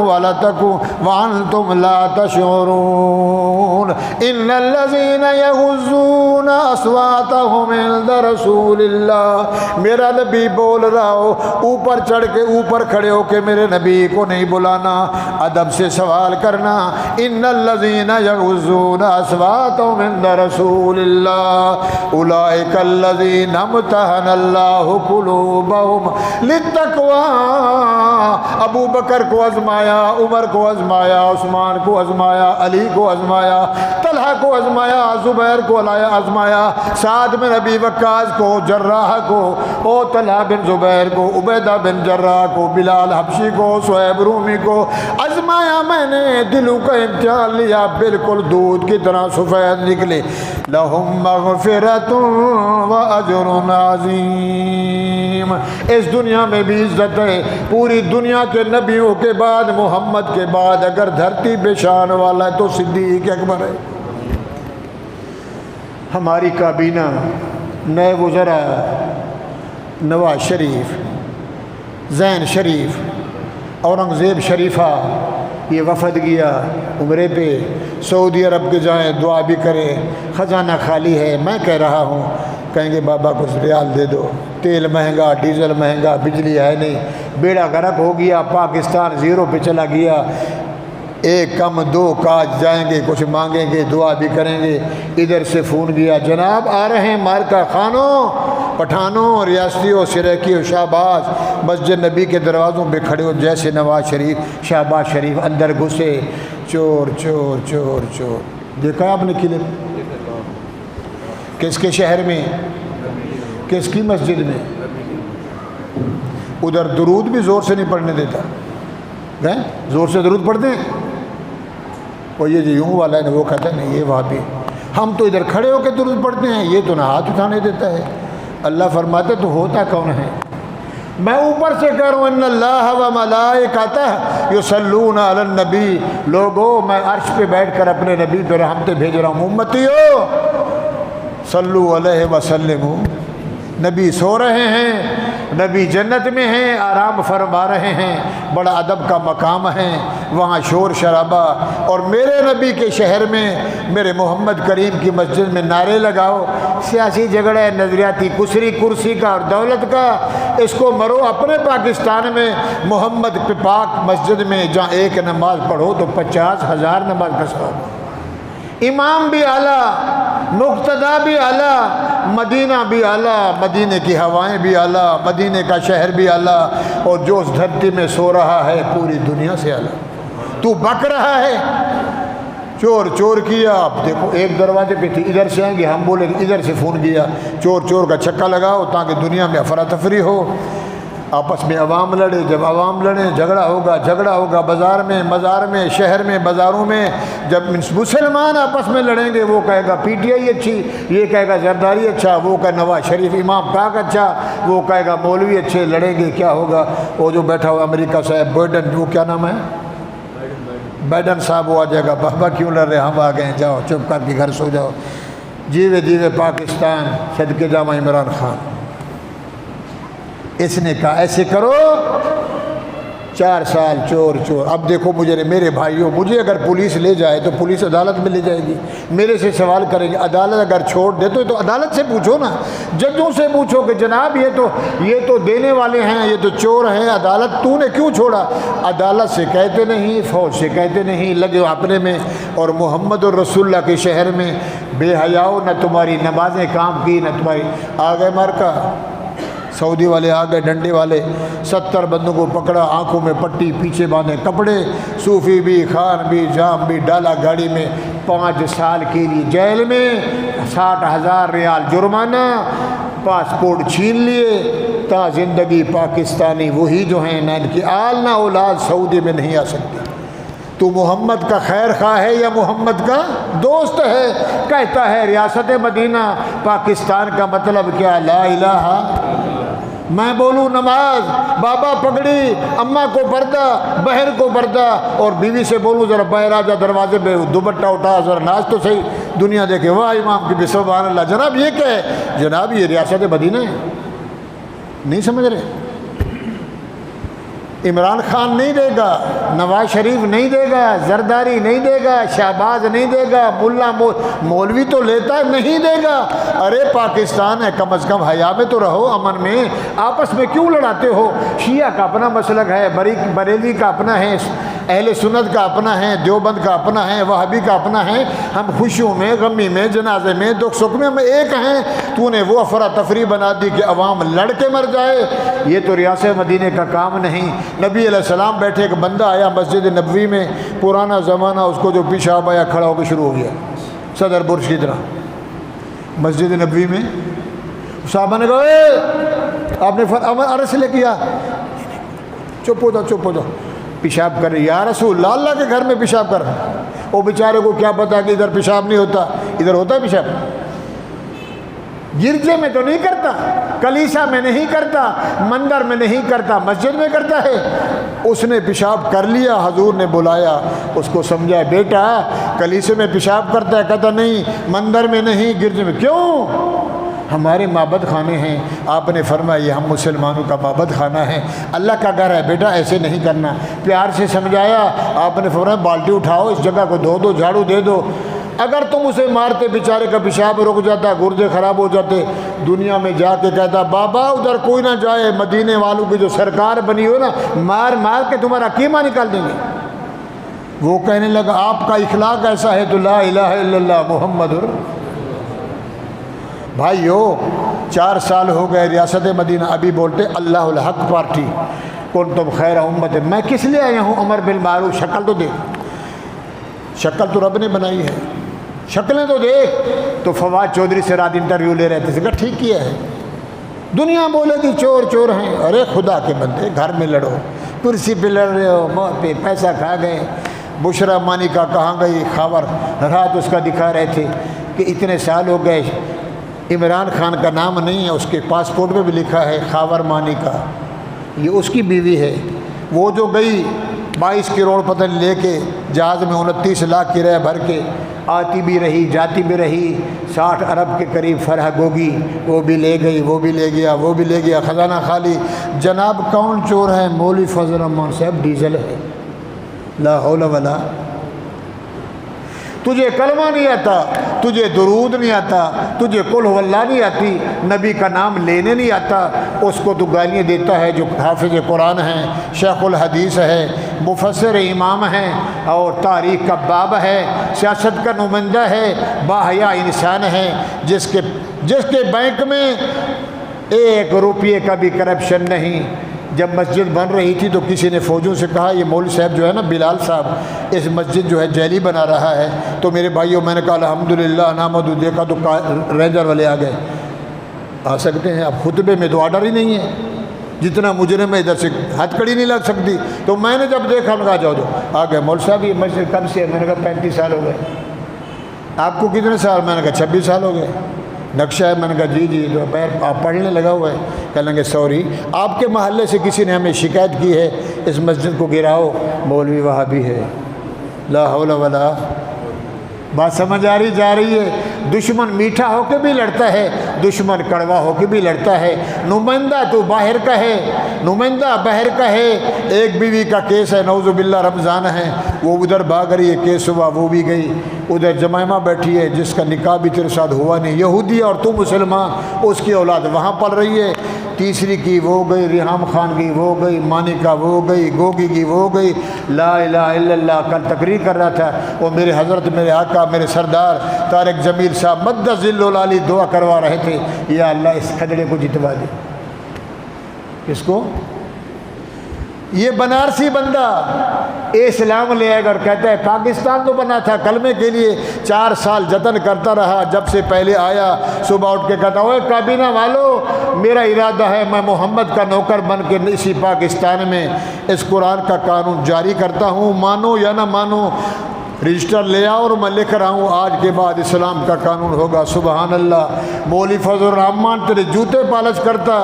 وانتم لا تشعرون، ان الذین یغضون اصواتهم عند رسول اللہ، میرا نبی بول رہا ہو، اوپر چڑھ کے، اوپر کھڑے ہو کے میرے نبی کو نہیں بلانا، ادب سے سوال کرنا۔ ان الذین یغضون اصواتهم عند رسول اللہ اولئک الذین امتحن اللہ قلوبهم للتقوی، ابو بکر کو آزمایا، عمر کو آزمایا، عثمان کو آزمایا، علی کو آزمایا، طلحہ کو آزمایا، زبیر کو آزمایا، سعد بن ابی وقاص کو، جراح کو، او طلحہ بن زبیر کو، عبیدہ بن جراح کو، بلال حبشی کو، صہیب رومی کو آزمایا میں نے، دلوں کا امتحان لیا، بالکل دودھ کی طرح سفید نکلے۔ لہم مغفرۃ واجر عظیم، اس دنیا میں بھی عزت ہے۔ پوری دنیا کے نبیوں کے بعد، محمد کے بعد اگر دھرتی بے شان والا ہے تو صدیق اکبر ہے۔ ہماری کابینہ، نئے وزراء، نواز شریف، زین شریف، اورنگزیب شریفہ، یہ وفد گیا عمرے پہ، سعودی عرب کے جائیں، دعا بھی کریں، خزانہ خالی ہے۔ میں کہہ رہا ہوں، کہیں گے بابا کچھ ریال دے دو، تیل مہنگا، ڈیزل مہنگا، بجلی ہے نہیں، بیڑا غرق ہو گیا، پاکستان زیرو پہ چلا گیا۔ ایک کم دو کاج جائیں گے، کچھ مانگیں گے، دعا بھی کریں گے۔ ادھر سے فون گیا، جناب آ رہے ہیں مارکا خانوں، پٹھانوں، ریاستیوں، سریکیوں، شہباز مسجد نبی کے دروازوں پہ کھڑے ہو جیسے نواز شریف شہباز شریف اندر گھسے، چور چور چور چور۔ دیکھا ہے آپ نے کلپ؟ کس کے شہر میں، کس کی مسجد میں؟ ادھر درود بھی زور سے نہیں پڑھنے دیتا، زور سے درود پڑھتے ہیں، اور یہ جو یوں والا ہے نا وہ کہتا ہے نہیں یہ وہاں بھی، ہم تو ادھر کھڑے ہو کے درود پڑھتے ہیں، یہ تو نہ ہاتھ اٹھانے دیتا ہے۔ اللہ فرماتا تو ہوتا کون ہے؟ میں اوپر سے کہہ رہا ہوں ان اللہ و ملائکتہ یصلون علی النبی، لوگوں میں عرش پہ بیٹھ کر اپنے نبی پہ رحمتیں بھیج رہا ہوں، امتیو صلو علیہ وسلم۔ نبی سو رہے ہیں، نبی جنت میں ہیں، آرام فرما رہے ہیں، بڑا ادب کا مقام ہے وہاں، شور شرابہ، اور میرے نبی کے شہر میں میرے محمد کریم کی مسجد میں نعرے لگاؤ، سیاسی جھگڑا ہے، نظریاتی کسری کرسی کا اور دولت کا، اس کو مرو اپنے پاکستان میں محمد پاک مسجد میں، جہاں ایک نماز پڑھو تو 50,000 نماز کا ثواب، امام بھی اعلیٰ، مقتدا بھی اعلیٰ، مدینہ بھی اعلیٰ، مدینے کی ہوائیں بھی اعلیٰ، مدینے کا شہر بھی اعلیٰ، اور جو اس دھرتی میں سو رہا ہے پوری دنیا سے اعلیٰ۔ تو بک رہا ہے، چور چور کیا، آپ دیکھو ایک دروازے پہ تھی، ادھر سے آئیں گے ہم بولے ادھر سے فون کیا، چور چور کا چھکا لگاؤ تاکہ دنیا میں افراتفری ہو، آپس میں عوام لڑے، جب عوام لڑیں جھگڑا ہوگا بازار میں، مزار میں، شہر میں، بازاروں میں، جب مسلمان آپس میں لڑیں گے، وہ کہے گا پی ٹی آئی اچھی، یہ کہے گا زرداری اچھا، وہ کہے نواز شریف امام پاک اچھا، وہ کہے گا مولوی اچھے، لڑیں گے کیا ہوگا؟ وہ جو بیٹھا ہوا امریکہ صاحب بائیڈن، وہ کیا نام ہے؟ بائیڈن صاحب، وہ آ جائے گا، بابا کیوں لڑ رہے، ہم آ گئے، جاؤ چپ کر کے گھر سو جاؤ، جیوے جیوے پاکستان، صدقے جامع عمران خان۔ اس نے کہا ایسے کرو، 4 سال چور چور۔ اب دیکھو مجھے، میرے بھائیوں، مجھے اگر پولیس لے جائے تو پولیس عدالت میں لے جائے گی، میرے سے سوال کرے گی، عدالت اگر چھوڑ دے تو عدالت سے پوچھو نا، ججوں سے پوچھو کہ جناب یہ تو دینے والے ہیں، یہ تو چور ہیں، عدالت تو نے کیوں چھوڑا؟ عدالت سے کہتے نہیں، فوج سے کہتے نہیں، لگے اپنے میں، اور محمد الرسول اللہ کے شہر میں بے حیاؤ، نہ تمہاری نمازیں کام کی، نہ تمہاری، آ گئے مارکا، سعودی والے آ گئے ڈنڈے والے، 70 بندوں کو پکڑا، آنکھوں میں پٹی، پیچھے باندھے کپڑے، صوفی بھی، خان بھی، جام بھی، ڈالا گاڑی میں، 5 سال کے لیے جیل میں، 60,000 ریال جرمانہ، پاسپورٹ چھین لیے، تا زندگی پاکستانی وہی جو ہیں، نہ ان کی آل نہ اولاد سعودی میں نہیں آ سکتی۔ تو محمد کا خیر خواہ ہے یا محمد کا دوست ہے؟ کہتا ہے ریاست مدینہ پاکستان کا مطلب کیا؟ لا الہ، میں بولوں نماز، بابا پگڑی، اماں کو پردہ، بہن کو پردہ، اور بیوی سے بولوں ذرا باہر آ جا، دروازے پہ دوپٹہ اٹھا، ذرا ناچ تو صحیح، دنیا دیکھے واہ امام کی سبحان اللہ۔ جناب یہ کیا ہے؟ جناب یہ ریاست مدینہ ہے، نہیں سمجھ رہے؟ عمران خان نہیں دے گا، نواز شریف نہیں دے گا، زرداری نہیں دے گا، شہباز نہیں دے گا، ملا مولوی تو لیتا ہے، نہیں دے گا۔ ارے پاکستان ہے، کم از کم حیا میں تو رہو، امن میں، آپس میں کیوں لڑاتے ہو؟ شیعہ کا اپنا مسلک ہے، بریلی کا اپنا ہے، اہل سنت کا اپنا ہے، دیوبند کا اپنا ہے، وہابی کا اپنا ہے، ہم خوشیوں میں، غمی میں، جنازے میں، دکھ سکھ میں ہم ایک ہیں۔ تو نے وہ افراتفری بنا دی کہ عوام لڑ کے مر جائے، یہ تو ریاست مدینے کا کام نہیں۔ نبی علیہ السلام بیٹھے، ایک بندہ آیا مسجد نبوی میں، پرانا زمانہ، اس کو جو پیشاب آیا کھڑا ہو کے شروع ہو گیا صدر برج کی طرح مسجد نبوی میں۔ صحابہ نے کہا آپ نے عرض لے کیا، چپ ہو جاؤ، چپ ہو جاؤ، پیشاب کر رہی، یا رسول اللہ، اللہ کے گھر میں پیشاب کر رہا ہے۔ وہ بیچارے کو کیا پتا کہ ادھر پیشاب نہیں ہوتا، ادھر ہوتا ہے پیشاب، گرجے میں تو نہیں کرتا، کلیسا میں نہیں کرتا، مندر میں نہیں کرتا، مسجد میں کرتا ہے۔ اس نے پیشاب کر لیا، حضور نے بلایا، اس کو سمجھا، بیٹا کلیسے میں پیشاب کرتا ہے؟ کہتا نہیں، مندر میں نہیں، گرجے میں۔ کیوں؟ ہمارے معبد خانے ہیں، آپ نے فرمایا یہ ہم مسلمانوں کا معبد خانہ ہے، اللہ کا گھر ہے، بیٹا ایسے نہیں کرنا۔ پیار سے سمجھایا، آپ نے فرمایا بالٹی اٹھاؤ، اس جگہ کو دھو دو، جھاڑو دے دو۔ اگر تم اسے مارتے، بیچارے کا پیشاب رک جاتا، گردے خراب ہو جاتے، دنیا میں جا کے کہتا بابا ادھر کوئی نہ جائے، مدینے والوں کی جو سرکار بنی ہو نا، مار مار کے تمہارا کیما نکال دیں گے۔ وہ کہنے لگا آپ کا اخلاق ایسا ہے تو لا الہ الا اللہ محمد بھائیو 4 سال ہو گئے ریاست مدینہ، ابھی بولتے اللہ الحق پارٹی کنتم خیر امت، میں کس لیے آیا ہوں امر بالمعروف، شکل تو دیکھ، شکل تو رب نے بنائی ہے، شکلیں تو دیکھ۔ تو فواد چودھری سے رات انٹرویو لے رہے تھے، کہا ٹھیک کیا ہے، دنیا بولے کہ چور چور ہیں، ارے خدا کے بندے گھر میں لڑو، کرسی پہ لڑ رہے ہو، موت پہ پیسہ کھا گئے۔ بشرا مانیکا کہاں گئی خبر، رات اس کا دکھا رہے تھے کہ اتنے سال ہو گئے، عمران خان کا نام نہیں ہے، اس کے پاسپورٹ میں بھی لکھا ہے خاور مانیکا، یہ اس کی بیوی ہے۔ وہ جو گئی 22 کروڑ پتن لے کے جہاز میں 29 لاکھ کرایہ بھر کے، آتی بھی رہی جاتی بھی رہی، 60 ارب کے قریب فرح گوگی، وہ بھی لے گئی، وہ بھی لے گیا، وہ بھی لے گیا، خزانہ خالی۔ جناب کون چور ہے؟ مولوی فضل الرحمان صاحب ڈیزل ہے، لا حول ولا۔ تجھے کلمہ نہیں آتا، تجھے درود نہیں آتا، تجھے قل هو اللہ نہیں آتی، نبی کا نام لینے نہیں آتا، اس کو تو گالیاں دیتا ہے جو حافظ قرآن ہیں، شیخ الحدیث ہے، مفسر امام ہیں، اور تاریخ کا باب ہے، سیاست کا نمائندہ ہے، باحیا انسان ہے، جس کے بینک میں 1 روپیے کا بھی کرپشن نہیں۔ جب مسجد بن رہی تھی تو کسی نے فوجیوں سے کہا یہ مولوی صاحب جو ہے نا بلال صاحب اس مسجد جو ہے جیلی بنا رہا ہے، تو میرے بھائیوں میں نے کہا الحمدللہ نامدو، دیکھا تو رینجر والے آ گئے، آ سکتے ہیں، اب خطبے میں تو آرڈر ہی نہیں ہے، جتنا مجرم ہے ادھر سے ہتھ کڑی نہیں لگ سکتی۔ تو میں نے جب دیکھا میں کہا جاؤ آ گئے مولوی صاحب یہ مسجد کب سے ہے؟ میں نے کہا 35 سال ہو گئے۔ آپ کو کتنے سال؟ میں نے کہا 26 سال ہو گئے۔ نقشہ ہے؟ میں نے کہا جی تو پیر آپ پڑھنے لگا ہوا ہے۔ کہہ لیں گے سوری آپ کے محلے سے کسی نے ہمیں شکایت کی ہے اس مسجد کو گراؤ، مولوی وہابی ہے، لا حول ولا۔ بات سمجھ آ رہی جا رہی ہے؟ دشمن میٹھا ہو کے بھی لڑتا ہے، دشمن کڑوا ہو کے بھی لڑتا ہے۔ نمائندہ تو باہر کا ہے، نمائندہ باہر کا ہے۔ ایک بیوی کا کیس ہے، نعوذ باللہ رمضان ہے، وہ ادھر بھاگ رہی ہے، کیس ہوا وہ بھی گئی، ادھر جمائمہ بیٹھی ہے جس کا نکاح بھی تیرے ساتھ ہوا نہیں، یہودی اور تو مسلمان، اس کی اولاد وہاں پل رہی ہے۔ تیسری کی وہ گئی، ریحام خان کی وہ گئی، مانیکا وہ گئی، گوگی کی وہ گئی، لا الہ الا اللہ۔ کل تقریر کر رہا تھا وہ میرے حضرت میرے آقا میرے سردار طارق جمیل صاحب مد ذل العالی دعا کروا رہے تھے، یا اللہ اس کھجڑے کو جتوا دے۔ کس کو؟ یہ بنارسی بندہ اسلام لے آئے گا اور کہتا ہے پاکستان تو بنا تھا کلمے کے لیے، 4 سال جتن کرتا رہا، جب سے پہلے آیا صبح اٹھ کے کہتا اوے کابینہ والو میرا ارادہ ہے میں محمد کا نوکر بن کے اسی پاکستان میں اس قرآن کا قانون جاری کرتا ہوں، مانو یا نہ مانو، رجسٹر لے آؤ اور میں لکھ رہا ہوں آج کے بعد اسلام کا قانون ہوگا۔ سبحان اللہ۔ مولوی فضل الرحمان تیرے جوتے پالش کرتا،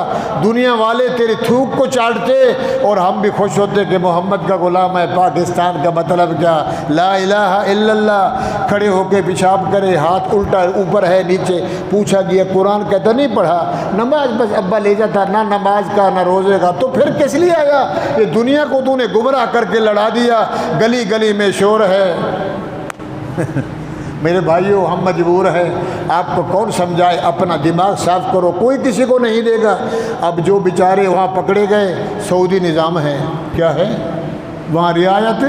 دنیا والے تیری تھوک کو چاٹتے اور ہم بھی خوش ہوتے کہ محمد کا غلام ہے۔ پاکستان کا مطلب کیا؟ لا الہ الا اللہ۔ کھڑے ہو کے پیشاب کرے، ہاتھ الٹا اوپر ہے نیچے، پوچھا گیا قرآن کہتا نہیں پڑھا، نماز بس ابا لے جاتا، نہ نماز کا نہ روزے کا، تو پھر کس لیے آیا؟ یہ دنیا کو تو نے گمراہ کر کے لڑا دیا، گلی گلی میں شور ہے۔ میرے بھائیوں ہم مجبور ہیں، آپ کو کون سمجھائے؟ اپنا دماغ صاف کرو، کوئی کسی کو نہیں دے گا۔ اب جو بیچارے وہاں پکڑے گئے، سعودی نظام ہے، کیا ہے وہاں رعایت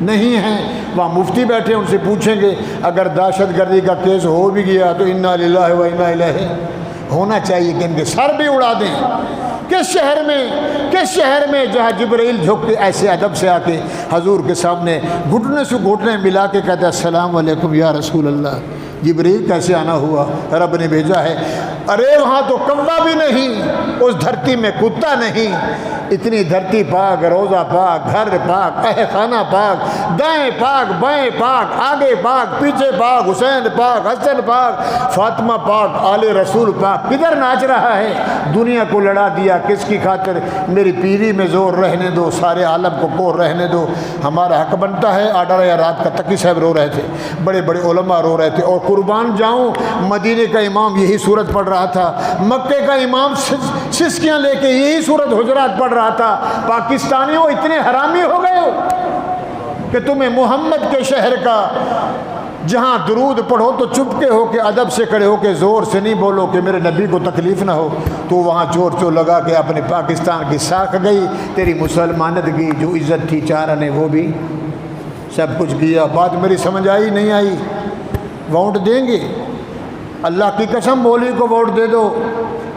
نہیں ہے، وہاں مفتی بیٹھے ان سے پوچھیں گے اگر دہشت گردی کا کیس ہو بھی گیا تو انا للہ و انا الیہ، ہونا چاہیے کہ ان کے سر بھی اڑا دیں۔ کس شہر میں جہاں جبرائیل جھک کے ایسے ادب سے آ کے حضور کے سامنے گھٹنے سے گھٹنے ملا کے کہتا ہے السلام علیکم یا رسول اللہ، جبرائیل کیسے آنا ہوا؟ رب نے بھیجا ہے۔ ارے وہاں تو کوا بھی نہیں، اس دھرتی میں کتا نہیں، اتنی دھرتی پاک، روزہ پاک، گھر پاک، خانہ پاک، دائیں پاک بائیں پاک، آگے پاک پیچھے پاک، حسین پاک حسن پاک، فاطمہ پاک، آل رسول پاک، کدھر ناچ رہا ہے؟ دنیا کو لڑا دیا کس کی خاطر؟ میری پیری میں زور رہنے دو، سارے عالم کو کور رہنے دو، ہمارا حق بنتا ہے۔ آڈر یا رات کا تقی صاحب رو رہے تھے، بڑے بڑے علماء رو رہے تھے، اور قربان جاؤں مدینے کا امام یہی صورت پڑھ رہا تھا، مکے کا امام سسکیاں لے کے یہی صورت حجرات پڑھ رہا تھا۔ پاکستانیوں اتنے حرامی ہو گئے کہ تمہیں محمد کے شہر کا جہاں درود پڑھو تو چپ کے ہو کے ادب سے کھڑے ہو کے زور سے نہیں بولو کہ میرے نبی کو تکلیف نہ ہو، تو وہاں چور چور لگا کے اپنے پاکستان کی ساکھ گئی، تیری مسلمانت کی جو عزت تھی 4 آنے وہ بھی سب کچھ کیا، بات میری سمجھ آئی نہیں آئی؟ ووٹ دیں گے؟ اللہ کی قسم مولوی کو ووٹ دے دو،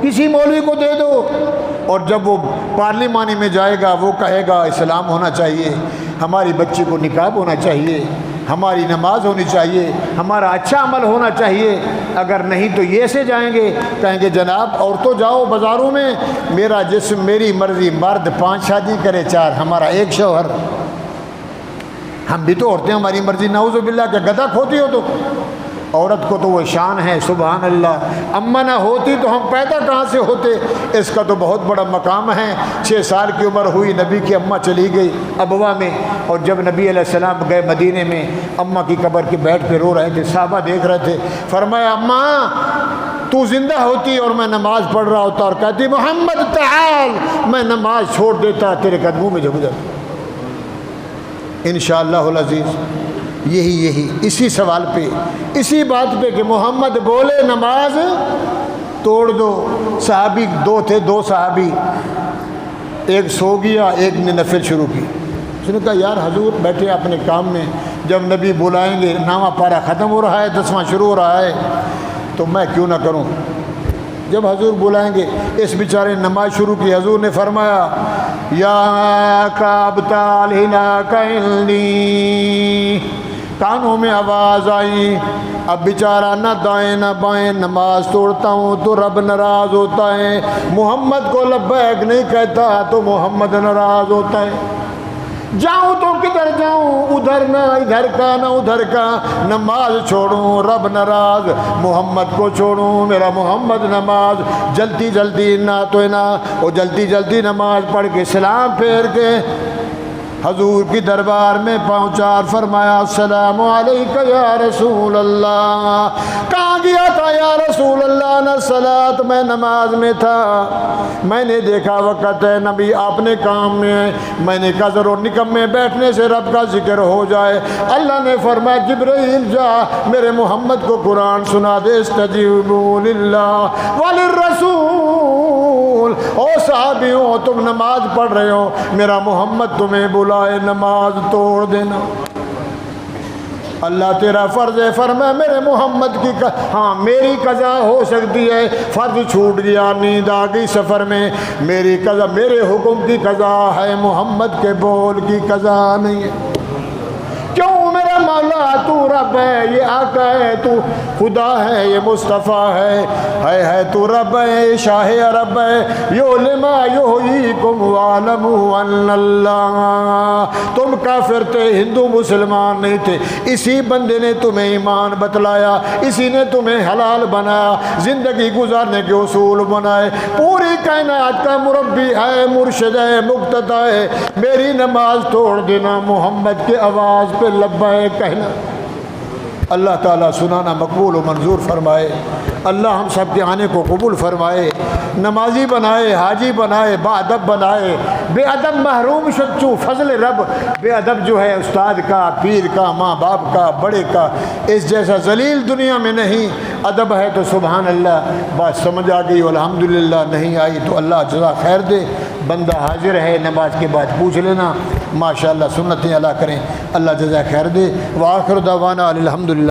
کسی مولوی کو دے دو، اور جب وہ پارلیمانی میں جائے گا وہ کہے گا اسلام ہونا چاہیے، ہماری بچی کو نکاب ہونا چاہیے، ہماری نماز ہونی چاہیے، ہمارا اچھا عمل ہونا چاہیے، اگر نہیں تو یہ سے جائیں گے، کہیں گے جناب عورتوں جاؤ بازاروں میں، میرا جسم میری مرضی، مرد 5 شادی کرے 4، ہمارا ایک شوہر۔ ہم بھی تو عورتیں ہماری مرضی، نعوذ باللہ، کہ گدھا کھوتی ہو تو؟ عورت کو تو وہ شان ہے، سبحان اللہ۔ اماں نہ ہوتی تو ہم پیدا کہاں سے ہوتے؟ اس کا تو بہت بڑا مقام ہے۔ 6 سال کی عمر ہوئی، نبی کی اماں چلی گئی ابوا میں، اور جب نبی علیہ السلام گئے مدینے میں، اماں کی قبر کی بیٹھ پہ رو رہے تھے، صحابہ دیکھ رہے تھے، فرمایا اماں تو زندہ ہوتی اور میں نماز پڑھ رہا ہوتا، اور کہتی محمد تعال، میں نماز چھوڑ دیتا تیرے قدموں میں جھک جاتا۔ انشاءاللہ العزیز یہی اسی سوال پہ، اسی بات پہ کہ محمد بولے نماز توڑ دو۔ صحابی 2 تھے، 2 صحابی، ایک سو گیا، ایک نے نفل شروع کی۔ اس نے کہا یار حضور بیٹھے اپنے کام میں، جب نبی بلائیں گے، نامہ پارا ختم ہو رہا ہے، 10واں شروع ہو رہا ہے، تو میں کیوں نہ کروں؟ جب حضور بلائیں گے، اس بیچارے نے نماز شروع کی۔ حضور نے فرمایا یا کعب تعال ہنا کعنی، کانوں میں آواز آئی، اب بیچارہ نہ دائیں نہ بائیں، نماز توڑتا ہوں تو رب ناراض ہوتا ہے، محمد کو لبیک نہیں کہتا تو محمد ناراض ہوتا ہے، جاؤں تو کدھر جاؤں، ادھر نہ ادھر کا نہ ادھر کا، نماز چھوڑوں رب ناراض، محمد کو چھوڑوں میرا محمد نماز، جلدی جلدی نہ تو نہ، وہ جلدی جلدی نماز پڑھ کے سلام پھیر کے حضور کی دربار میں پہنچا، اور فرمایا السلام علیکہ یا رسول اللہ۔ کہاں گیا تھا یا رسول اللہ؟ نہ صلاۃ، میں نماز میں تھا، میں نے دیکھا وقت ہے نبی آپ نے کام میں، میں نے کہا ضرور نکمے بیٹھنے سے رب کا ذکر ہو جائے۔ اللہ نے فرمایا جبرائیل جا میرے محمد کو قرآن سنا دے، استجیبوا للہ وللرسول، او صحابیوں تم نماز پڑھ رہے ہو، میرا محمد تمہیں بلائے، نماز توڑ دینا، اللہ تیرا فرض ہے۔ فرمایا میرے محمد کی ہاں میری قضا ہو سکتی ہے، فرض چھوٹ گیا، نیند آ گئی سفر میں، میری قضا میرے حکم کی قضا ہے، محمد کے بول کی قضا نہیں ہے۔ کیوں میرا مولا تو رب ہے، یہ آقا ہے، تو خدا ہے، یہ مصطفیٰ ہے تو رب ہے، شاہ عرب ہے، یعلم یحییکم وَاعْلَمُوا أَنَّ اللَّهَ۔ تم کافر تھے، ہندو مسلمان نہیں تھے، اسی بندے نے تمہیں ایمان بتلایا، اسی نے تمہیں حلال بنایا، زندگی گزارنے کے اصول بنائے، پوری کائنات کا مربی ہے، مرشد ہے، مقتدی ہے، میری نماز توڑ دینا، محمد کی آواز پہ لبیک کہنا۔ اللہ تعالیٰ سنانا مقبول و منظور فرمائے، اللہ ہم سب کے آنے کو قبول فرمائے، نمازی بنائے، حاجی بنائے، با ادب بنائے، بے ادب محروم شچو فضل رب، بے ادب جو ہے استاد کا، پیر کا، ماں باپ کا، بڑے کا، اس جیسا ذلیل دنیا میں نہیں۔ ادب ہے تو سبحان اللہ، بات سمجھ آ گئی الحمدللہ، نہیں آئی تو اللہ جزا خیر دے، بندہ حاضر ہے، نماز کے بعد پوچھ لینا، ماشاءاللہ سنتیں ادا کریں، اللہ جزا خیر دے۔ وآخر دعوانا الحمدللہ۔